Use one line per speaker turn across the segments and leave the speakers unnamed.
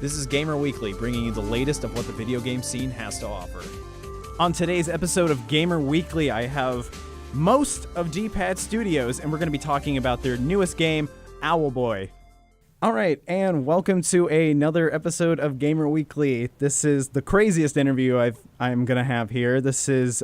This is Gamer Weekly, bringing you the latest of what the video game scene has to offer. On today's episode of Gamer Weekly, I have most of D-Pad Studios, and we're going to be talking about their newest game, Owlboy. All right, and welcome to another episode of Gamer Weekly. This is the craziest interview I'm going to have here. This is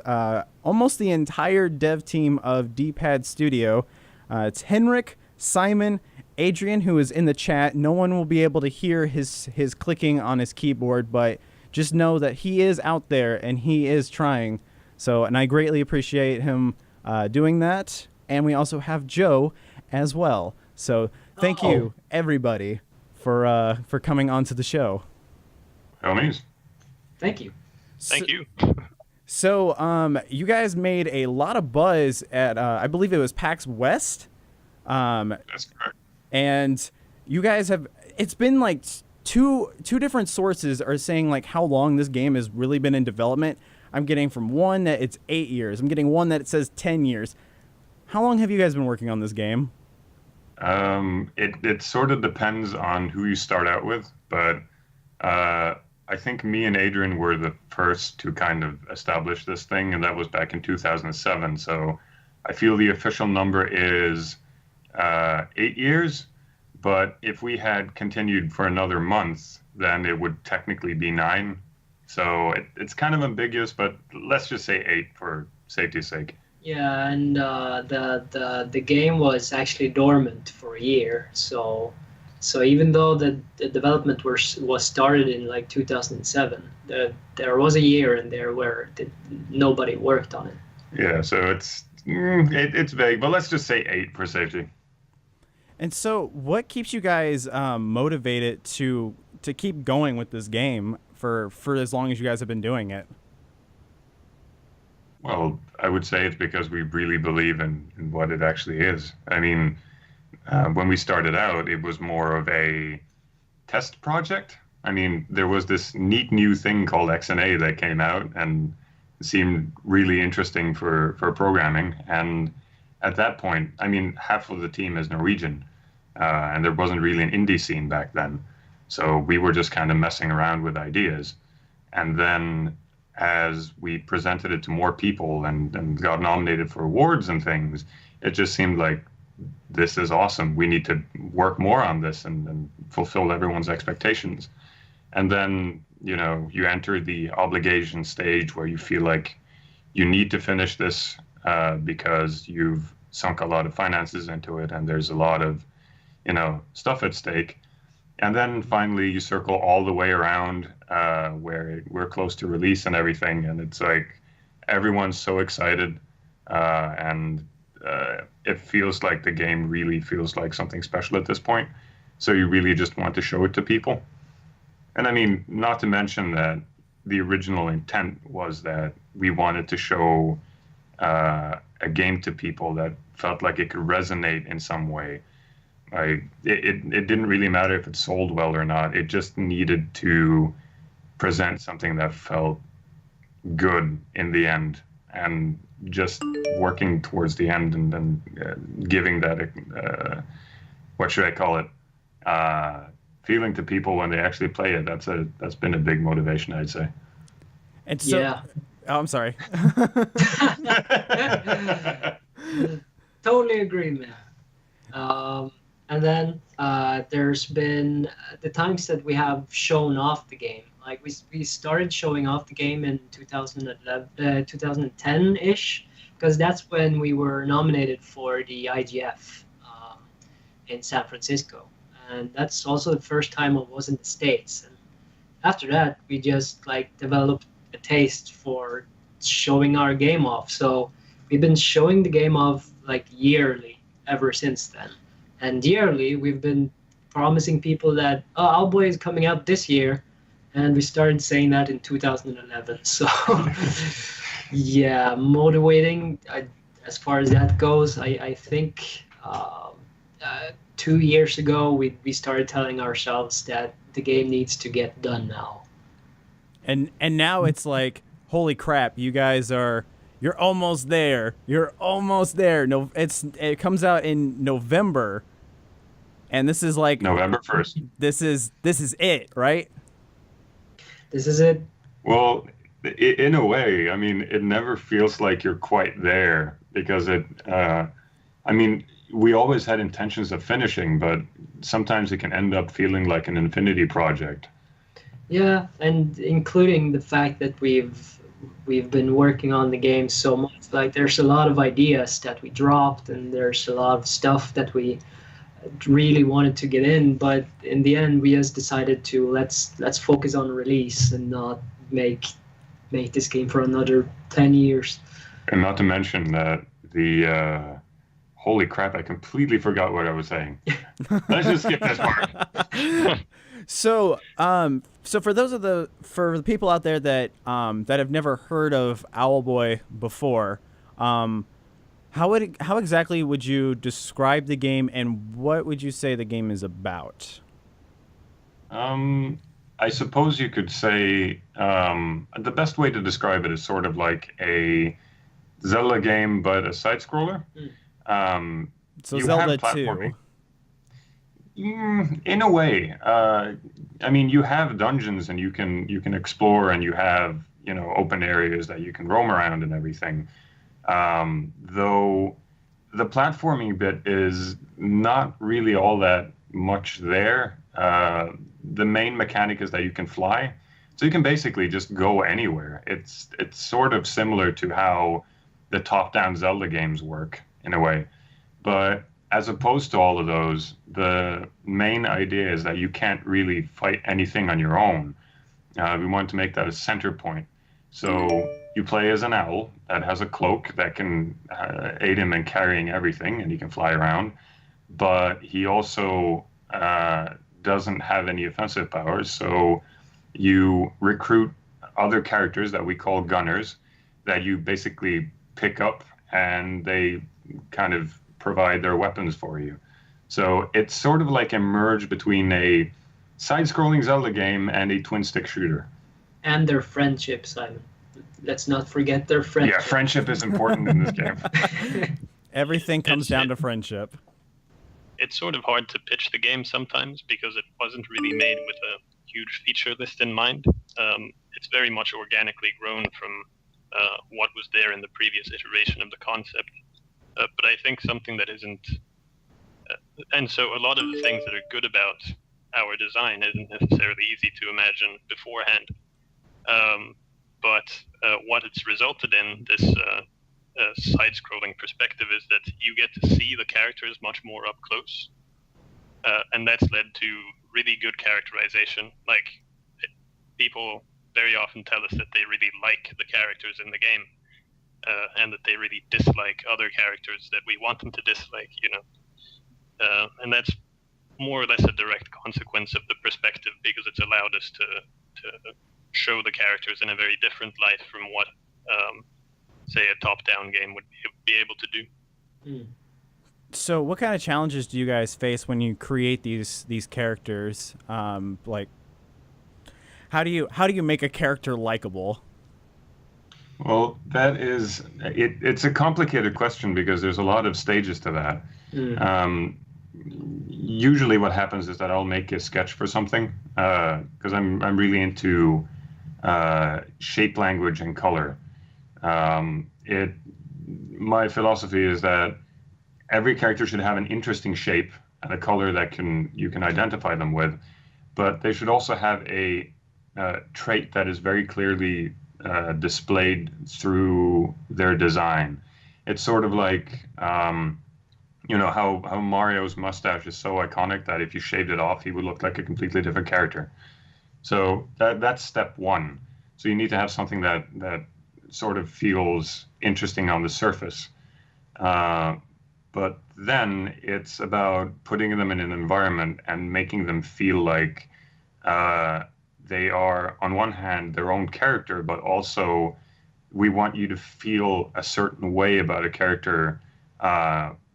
almost the entire dev team of D-Pad Studio. It's Henrik, Simon, Adrian, who is in the chat. No one will be able to hear his clicking on his keyboard, but just know that he is out there and he is trying. So, and I greatly appreciate him doing that. And we also have Joe as well. So thank you, everybody, for coming onto the show.
Homies.
Thank you.
Thank you.
So, you guys made a lot of buzz at, I believe it was PAX West.
That's correct.
And you guys have, it's been like two different sources are saying like how long this game has really been in development. I'm getting from one that it's 8 years. I'm getting one that it says 10 years. How long have you guys been working on this game?
It sort of depends on who you start out with, but I think me and Adrian were the first to kind of establish this thing, and that was back in 2007. So I feel the official number is 8 years, but if we had continued for another month, then it would technically be 9. So it's kind of ambiguous, but let's just say 8 for safety's sake.
Yeah, and the game was actually dormant for a year. So even though the development was started in like 2007, there was a year in there where nobody worked on it.
Yeah, so it's vague, but let's just say 8 for safety.
And so what keeps you guys motivated to keep going with this game for as long as you guys have been doing it?
Well, I would say it's because we really believe in what it actually is. I mean, when we started out, it was more of a test project. I mean, there was this neat new thing called XNA that came out and seemed really interesting for programming. And at that point, I mean, half of the team is Norwegian, and there wasn't really an indie scene back then. So we were just kind of messing around with ideas. And then as we presented it to more people and got nominated for awards and things, it just seemed like this is awesome. We need to work more on this and fulfill everyone's expectations. And then, you know, you enter the obligation stage where you feel like you need to finish this because you've sunk a lot of finances into it and there's a lot of, you know, stuff at stake. And then finally you circle all the way around where we're close to release and everything. And it's like everyone's so excited and it feels like the game really feels like something special at this point. So you really just want to show it to people. And I mean, not to mention that the original intent was that we wanted to show a game to people that felt like it could resonate in some way. It didn't really matter if it sold well or not. It just needed to present something that felt good in the end, and just working towards the end and giving that what should I call it, feeling to people when they actually play it. That's been a big motivation, I'd say.
And so,
Yeah.
Oh, I'm sorry.
Totally agree, man. And then there's been the times that we have shown off the game. Like we started showing off the game in 2010-ish, because that's when we were nominated for the IGF in San Francisco. And that's also the first time I was in the States. And after that, we just like developed a taste for showing our game off. So we've been showing the game off like yearly ever since then. And yearly, we've been promising people that, Owlboy is coming out this year. And we started saying that in 2011. So, yeah, motivating as far as that goes. I think 2 years ago, we started telling ourselves that the game needs to get done now.
And now it's like, holy crap, you guys you're almost there. You're almost there. No, it comes out in November. And this is like
November 1st.
this is it, right?
This is it.
Well, in a way, I mean, it never feels like you're quite there because I mean, we always had intentions of finishing, but sometimes it can end up feeling like an infinity project.
Yeah, and including the fact that we've been working on the game so much. Like, there's a lot of ideas that we dropped, and there's a lot of stuff that we really wanted to get in, but in the end, we just decided to let's focus on release and not make this game for another 10 years.
And not to mention that the holy crap, I completely forgot what I was saying. Let's just skip this part.
So, so for the people out there that have never heard of Owlboy before, how exactly would you describe the game, and what would you say the game is about?
I suppose you could say the best way to describe it is sort of like a Zelda game, but a side scroller.
So Zelda 2.
In a way, I mean, you have dungeons and you can explore, and you have open areas that you can roam around and everything. Though the platforming bit is not really all that much there. The main mechanic is that you can fly, so you can basically just go anywhere. It's sort of similar to how the top-down Zelda games work in a way, but as opposed to all of those, the main idea is that you can't really fight anything on your own. We want to make that a center point. So you play as an owl that has a cloak that can aid him in carrying everything, and he can fly around. But he also doesn't have any offensive powers. So you recruit other characters that we call gunners that you basically pick up, and they kind of provide their weapons for you. So it's sort of like a merge between a side-scrolling Zelda game and a twin-stick shooter.
And their friendship, Simon. Let's not forget their friendship.
Yeah, friendship is important in this game.
Everything comes down to friendship.
It's sort of hard to pitch the game sometimes because it wasn't really made with a huge feature list in mind. It's very much organically grown from what was there in the previous iteration of the concept. But I think something that isn't... and so a lot of the things that are good about our design isn't necessarily easy to imagine beforehand. But what it's resulted in, this side-scrolling perspective, is that you get to see the characters much more up close. And that's led to really good characterization. Like, people very often tell us that they really like the characters in the game, and that they really dislike other characters that we want them to dislike, and that's more or less a direct consequence of the perspective, because it's allowed us to show the characters in a very different light from what, say, a top-down game would be able to do.
So what kind of challenges do you guys face when you create these characters? Like, how do you make a character likable?
Well, that is it's a complicated question because there's a lot of stages to that. Usually what happens is that I'll make a sketch for something because I'm really into shape language and color. My philosophy is that every character should have an interesting shape and a color that you can identify them with, but they should also have a trait that is very clearly displayed through their design. It's sort of like how Mario's mustache is so iconic that if you shaved it off, he would look like a completely different character. So that's step one. So you need to have something that sort of feels interesting on the surface. But then it's about putting them in an environment and making them feel like they are, on one hand, their own character, but also we want you to feel a certain way about a character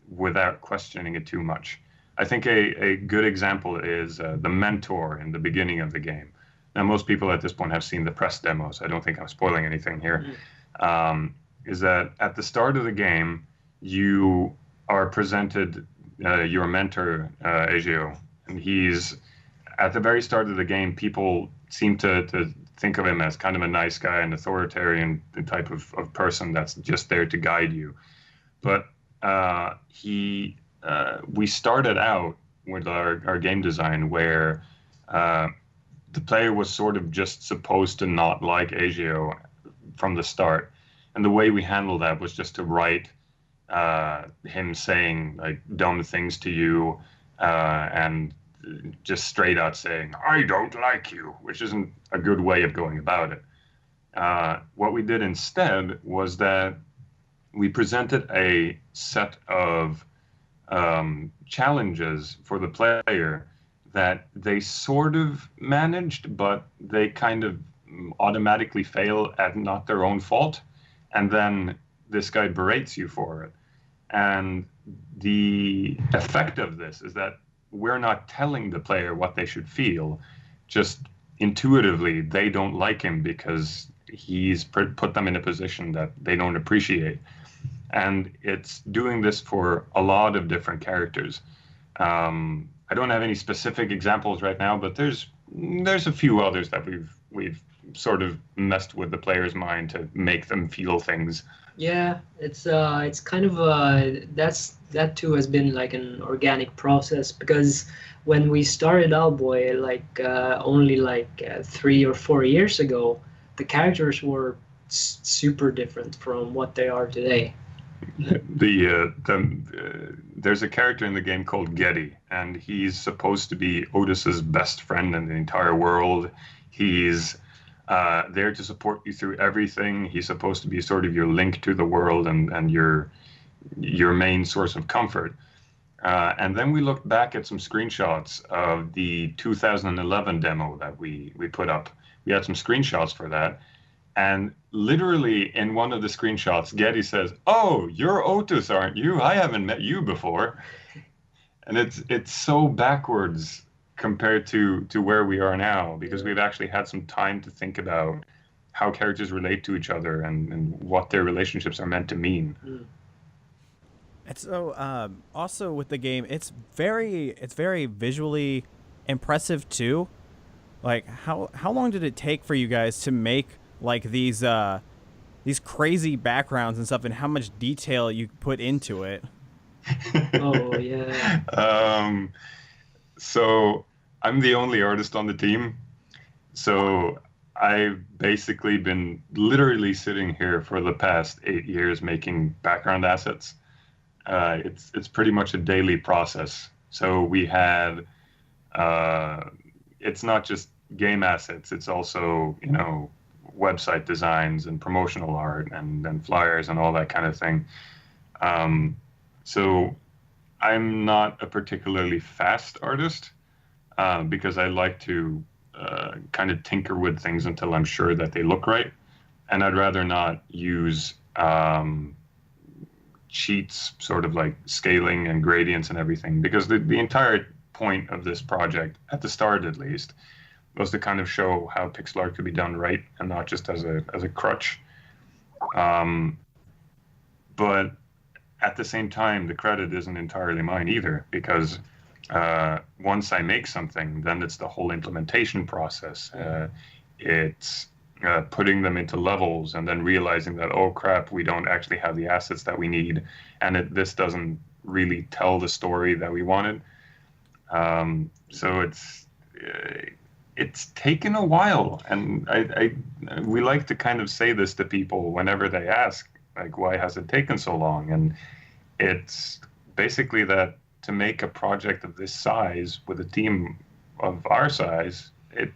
without questioning it too much. I think a good example is the mentor in the beginning of the game. Now, most people at this point have seen the press demos. I don't think I'm spoiling anything here. Is that at the start of the game, you are presented your mentor, Egeo, and he's at the very start of the game. People seem to think of him as kind of a nice guy, an authoritarian type of person that's just there to guide you. But we started out with our game design where the player was sort of just supposed to not like Egeo from the start. And the way we handled that was just to write him saying like dumb things to you and just straight out saying, "I don't like you," which isn't a good way of going about it. What we did instead was that we presented a set of challenges for the player that they sort of managed, but they kind of automatically fail at not their own fault. And then this guy berates you for it. And the effect of this is that we're not telling the player what they should feel. Just intuitively, they don't like him because he's put them in a position that they don't appreciate. And it's doing this for a lot of different characters. I don't have any specific examples right now, but there's a few others that we've sort of messed with the player's mind to make them feel things.
Yeah, it's kind of that too has been like an organic process, because when we started Owlboy only 3 or 4 years ago, the characters were super different from what they are today.
There's a character in the game called Getty, and he's supposed to be Otis's best friend in the entire world. He's there to support you through everything. He's supposed to be sort of your link to the world and your main source of comfort. And then we looked back at some screenshots of the 2011 demo that we put up. We had some screenshots for that. And literally in one of the screenshots, Getty says, "Oh, you're Otis, aren't you? I haven't met you before." And it's so backwards compared to where we are now, because we've actually had some time to think about how characters relate to each other and what their relationships are meant to mean.
And so also with the game, it's very visually impressive too. Like how long did it take for you guys to make like these crazy backgrounds and stuff, and how much detail you put into it?
Oh yeah.
So I'm the only artist on the team. So I've basically been literally sitting here for the past 8 years making background assets. It's pretty much a daily process. So we had it's not just game assets, it's also, website designs and promotional art and flyers and all that kind of thing. So I'm not a particularly fast artist because I like to kind of tinker with things until I'm sure that they look right. And I'd rather not use cheats, sort of like scaling and gradients and everything, because the entire point of this project, at the start at least, was to kind of show how pixel art could be done right and not just as a crutch. But at the same time, the credit isn't entirely mine either, because once I make something, then it's the whole implementation process. It's putting them into levels and then realizing that, oh crap, we don't actually have the assets that we need, and this doesn't really tell the story that we wanted. So it's taken a while, and we like to kind of say this to people whenever they ask, like, why has it taken so long? And it's basically that to make a project of this size with a team of our size,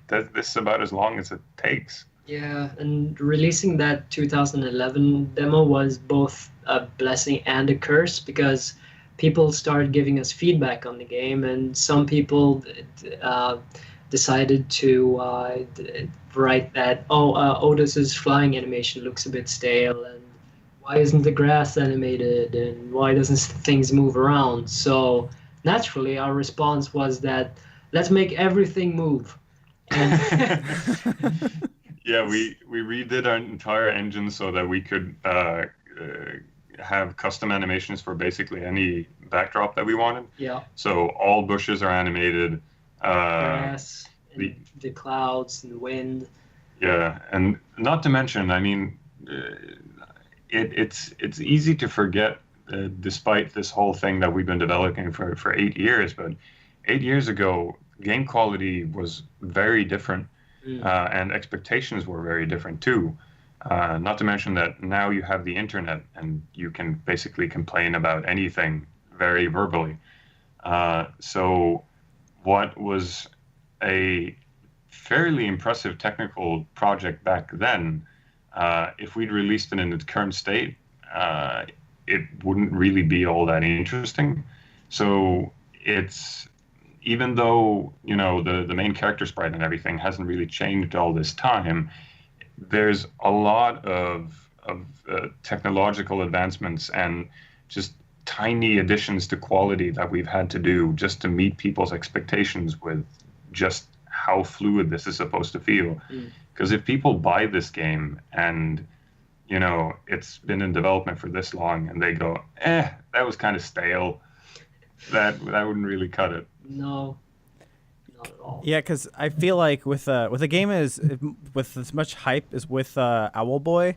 this is about as long as it takes.
Yeah, and releasing that 2011 demo was both a blessing and a curse, because people started giving us feedback on the game, and some people decided to write that, Otis's flying animation looks a bit stale, and why isn't the grass animated, and why doesn't things move around? So naturally our response was that let's make everything move.
Yeah, we redid our entire engine so that we could have custom animations for basically any backdrop that we wanted.
Yeah.
So all bushes are animated.
Grass, and
the-
the clouds and the wind.
Yeah, and not to mention, I mean, it's easy to forget, despite this whole thing that we've been developing for 8 years. But 8 years ago, game quality was very different, and expectations were very different too. Not to mention that now you have the internet and you can basically complain about anything very verbally. So what was a fairly impressive technical project back then, if we'd released it in its current state, it wouldn't really be all that interesting. So it's, even though, you know, the main character sprite and everything hasn't really changed all this time, there's a lot of technological advancements and just tiny additions to quality that we've had to do just to meet people's expectations with just how fluid this is supposed to feel. Because if people buy this game and, you know, it's been in development for this long and they go, that was kind of stale, that wouldn't really cut it.
No, not at all.
Yeah, because I feel like with a game with as much hype as with Owlboy,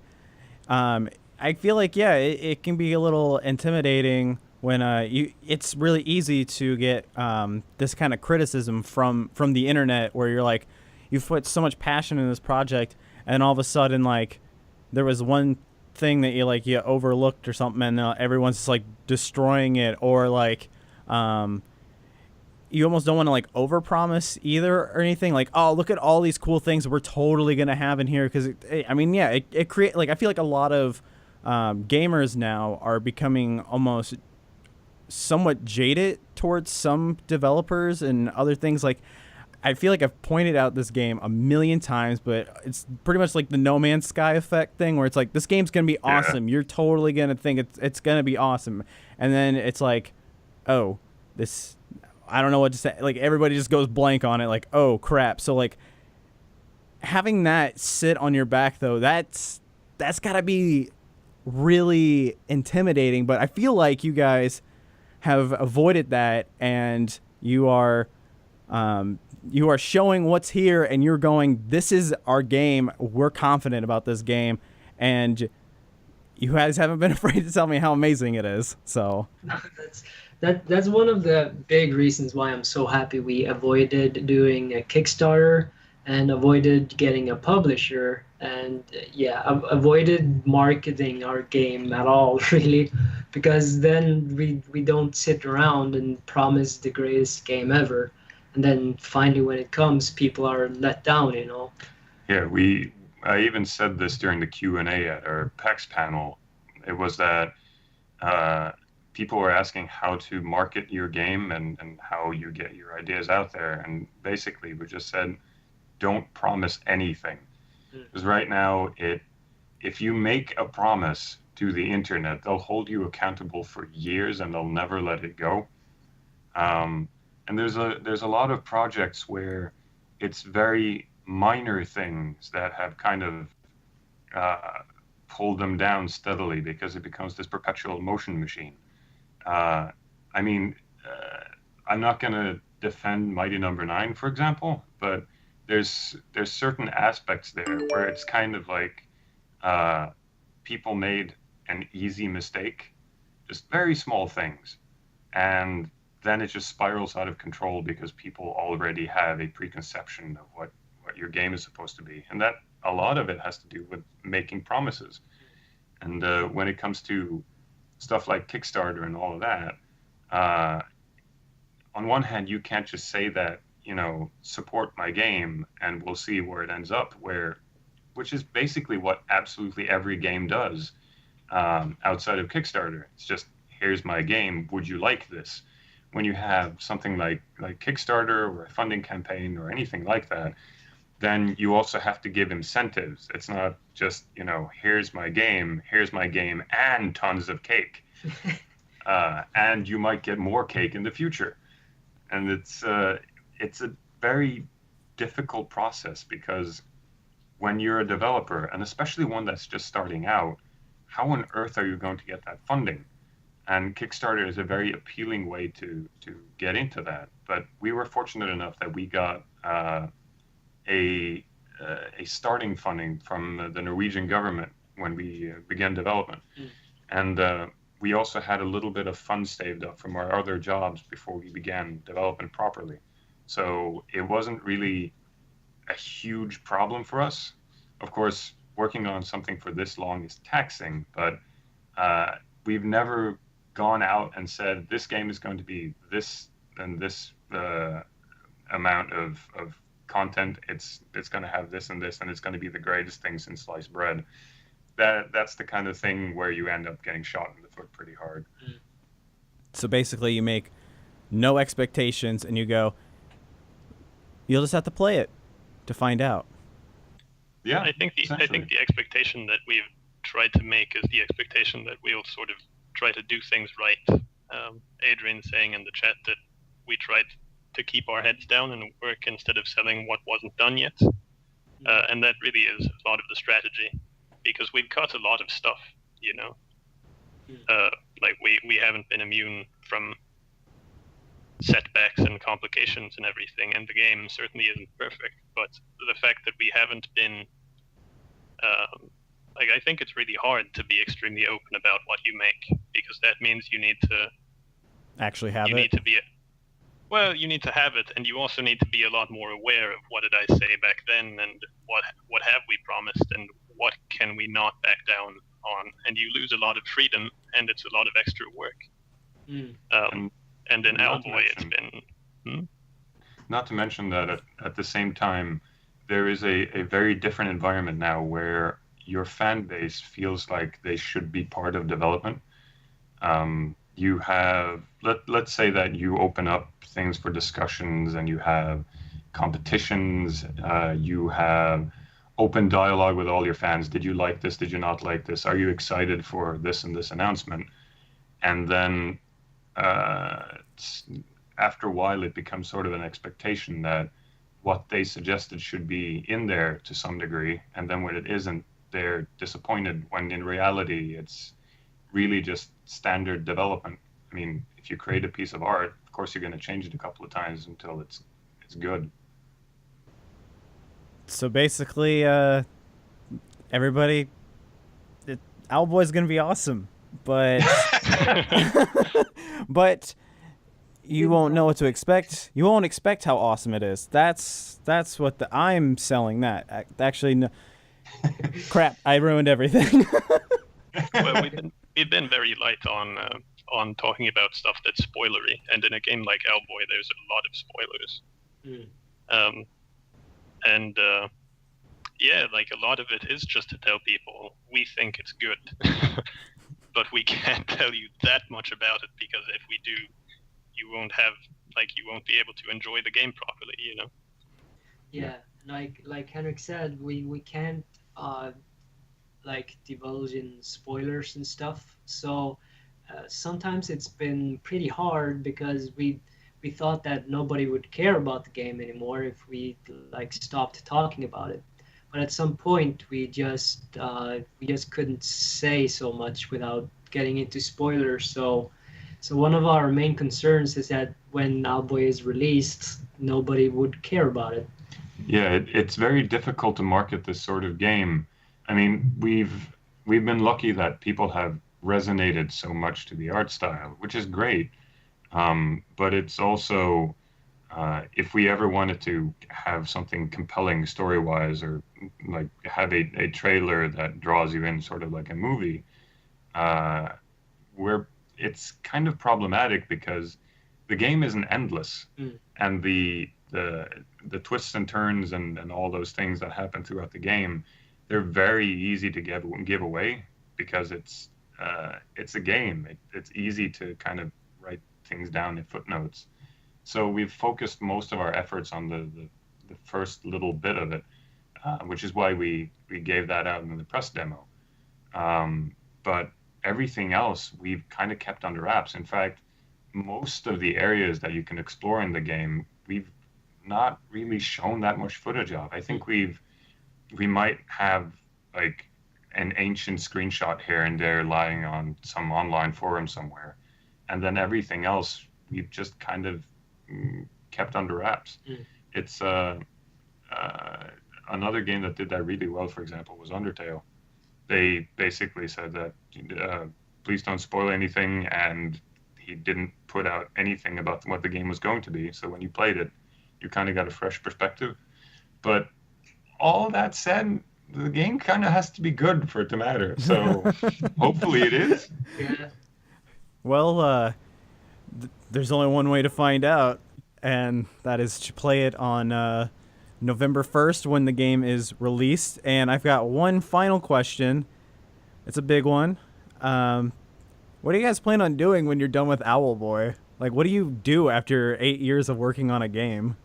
I feel like it can be a little intimidating when it's really easy to get this kind of criticism from the internet, where you're like, you've put so much passion in this project, and all of a sudden, like, there was one thing that you overlooked or something, and everyone's just like destroying it, or like you almost don't want to like overpromise either or anything. Like, oh, look at all these cool things we're totally gonna have in here, because it create, like, I feel like a lot of gamers now are becoming almost somewhat jaded towards some developers and other things. Like, I feel like I've pointed out this game a million times, but it's pretty much like the No Man's Sky effect thing, where it's like, this game's gonna be awesome. You're totally gonna think it's gonna be awesome, and then it's like, oh, this, I don't know what to say. Like, everybody just goes blank on it. Like, oh crap. So like, having that sit on your back though, that's gotta be really intimidating. But I feel like you guys have avoided that, and you are showing what's here, and you're going, this is our game. We're confident about this game, and you guys haven't been afraid to tell me how amazing it is. So
that's one of the big reasons why I'm so happy we avoided doing a Kickstarter and avoided getting a publisher, and avoided marketing our game at all, really, because then we don't sit around and promise the greatest game ever, and then finally when it comes, people are let down, you know.
Yeah, I even said this during the Q&A at our PAX panel. It was that people were asking how to market your game and how you get your ideas out there. And basically, we just said, don't promise anything. Because right now, if you make a promise to the internet, they'll hold you accountable for years and they'll never let it go. And there's a lot of projects where it's very minor things that have kind of pulled them down steadily, because it becomes this perpetual motion machine. I mean, I'm not going to defend Mighty Number 9, for example, but there's certain aspects there where it's kind of like people made an easy mistake, just very small things, and then it just spirals out of control because people already have a preconception of what your game is supposed to be, and that a lot of it has to do with making promises. And when it comes to stuff like Kickstarter and all of that, on one hand, you can't just say that, you know, support my game and we'll see where it ends up, which is basically what absolutely every game does outside of Kickstarter. It's just, here's my game, would you like this? When you have something like Kickstarter or a funding campaign or anything like that, then you also have to give incentives. It's not just, you know, here's my game, and tons of cake. And you might get more cake in the future. And it's a very difficult process, because when you're a developer, and especially one that's just starting out, how on earth are you going to get that funding? And Kickstarter is a very appealing way to get into that. But we were fortunate enough that we got a starting funding from the Norwegian government when we began development, and we also had a little bit of funds saved up from our other jobs before we began development properly. So it wasn't really a huge problem for us. Of course, working on something for this long is taxing, but we've never gone out and said this game is going to be this and this amount of content. It's going to have this and this, and it's going to be the greatest thing since sliced bread. That's the kind of thing where you end up getting shot in the foot pretty hard.
So basically, you make no expectations, and you go, you'll just have to play it to find out.
Yeah,
I think the expectation that we've tried to make is the expectation that we'll sort of try to do things right. Adrian saying in the chat that we tried to keep our heads down and work instead of selling what wasn't done yet. And that really is a lot of the strategy, because we've cut a lot of stuff, you know. Like we haven't been immune from setbacks and complications and everything, and the game certainly isn't perfect. But the fact that we haven't been, like, I think it's really hard to be extremely open about what you make, because that means you need to
actually have
you
it.
need to be well, you need to have it, and you also need to be a lot more aware of what did I say back then, and what have we promised, and what can we not back down on. And you lose a lot of freedom, and it's a lot of extra work. And in Owlboy, it's been...
Not to mention that at the same time, there is a very different environment now where your fan base feels like they should be part of development. You have, let's say that you open up things for discussions, and you have competitions, you have open dialogue with all your fans. Did you like this? Did you not like this? Are you excited for this and this announcement? And then after a while, it becomes sort of an expectation that what they suggested should be in there to some degree. And then when it isn't, they're disappointed, when in reality, it's really just standard development. I mean, if you create a piece of art, of course, you're going to change it a couple of times until it's good.
So basically, everybody, Owlboy's gonna be awesome, but but you won't know what to expect. You won't expect how awesome it is. That's what I'm selling. That actually, no, crap, I ruined everything.
Well, we've been very light on talking about stuff that's spoilery, and in a game like Owlboy, there's a lot of spoilers. And yeah, like a lot of it is just to tell people we think it's good, but we can't tell you that much about it, because if we do, you won't be able to enjoy the game properly, you know.
Yeah, like Henrik said, we can't like divulge in spoilers and stuff. So sometimes it's been pretty hard, because we thought that nobody would care about the game anymore if we like stopped talking about it. But at some point, we just couldn't say so much without getting into spoilers. So one of our main concerns is that when Owlboy is released, nobody would care about it.
Yeah, it's very difficult to market this sort of game. I mean, we've been lucky that people have resonated so much to the art style, which is great. But it's also, if we ever wanted to have something compelling story-wise, or like have a trailer that draws you in, sort of like a movie, it's kind of problematic, because the game isn't endless, and the twists and turns and all those things that happen throughout the game, they're very easy to give away, because it's a game. It's easy to kind of write things down in footnotes. So we've focused most of our efforts on the first little bit of it, which is why we gave that out in the press demo. But everything else we've kind of kept under wraps. In fact, most of the areas that you can explore in the game, we've not really shown that much footage of. I think we might have like an ancient screenshot here and there lying on some online forum somewhere, and then everything else we've just kind of kept under wraps. It's another game that did that really well, for example, was Undertale. They basically said that please don't spoil anything, and he didn't put out anything about what the game was going to be. So when you played it, you kind of got a fresh perspective. But all that said, the game kind of has to be good for it to matter. So hopefully it is.
Yeah.
Well, there's only one way to find out, and that is to play it on November 1st when the game is released. And I've got one final question. It's a big one. What do you guys plan on doing when you're done with Owlboy? Like, what do you do after 8 years of working on a game?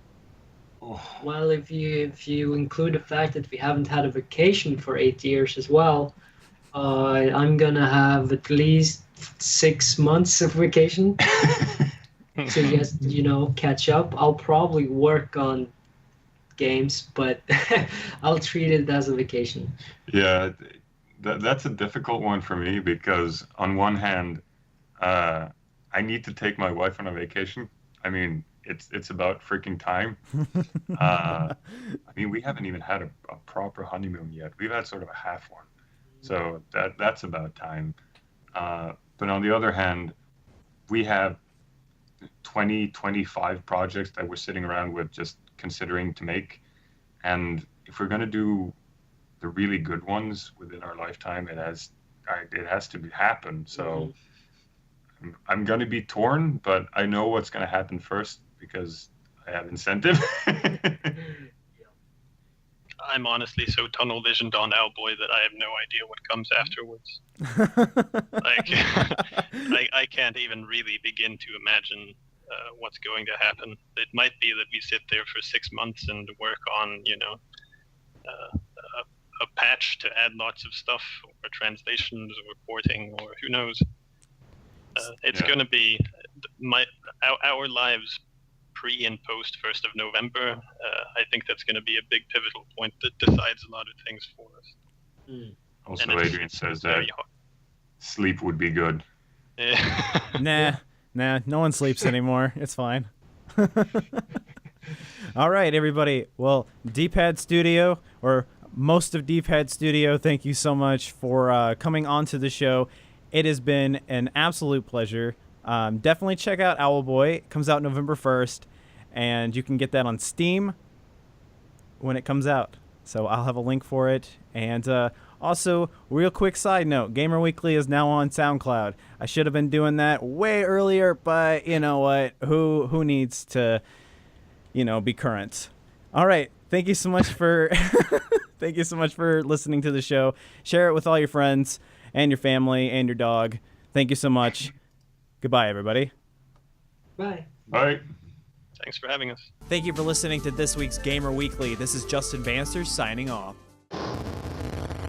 Well, if you include the fact that we haven't had a vacation for 8 years as well, I'm gonna have at least 6 months of vacation to just catch up. I'll probably work on games, but I'll treat it as a vacation.
Yeah, that's a difficult one for me because on one hand, I need to take my wife on a vacation. I mean, it's about freaking time. I mean, we haven't even had a proper honeymoon yet. We've had sort of a half one, so that's about time. But on the other hand, we have 25 projects that we're sitting around with just considering to make, and if we're going to do the really good ones within our lifetime, it has to happen. So I'm going to be torn, but I know what's going to happen first because I have incentive.
I'm honestly so tunnel visioned on Owlboy that I have no idea what comes afterwards. I can't even really begin to imagine what's going to happen. It might be that we sit there for 6 months and work on, a patch to add lots of stuff, or translations, or porting, or who knows. It's going to be our lives pre and post 1st of November. I think that's going to be a big pivotal point that decides a lot of things for us.
Also, Adrian says that sleep would be good.
Nah, no one sleeps anymore. It's fine. All right, everybody. Well, D-Pad Studio, or most of D-Pad Studio, thank you so much for coming onto the show. It has been an absolute pleasure. Definitely check out Owlboy. It comes out November 1st, and you can get that on Steam when it comes out. So I'll have a link for it. And also, real quick side note, Gamer Weekly is now on Soundcloud. I should have been doing that way earlier, but you know what? Who needs to, be current? All right. Thank you so much for thank you so much for listening to the show. Share it with all your friends and your family and your dog. Thank you so much. Goodbye, everybody.
Bye.
Bye.
Thanks for having us.
Thank you for listening to this week's Gamer Weekly. This is Justin Bannister signing off.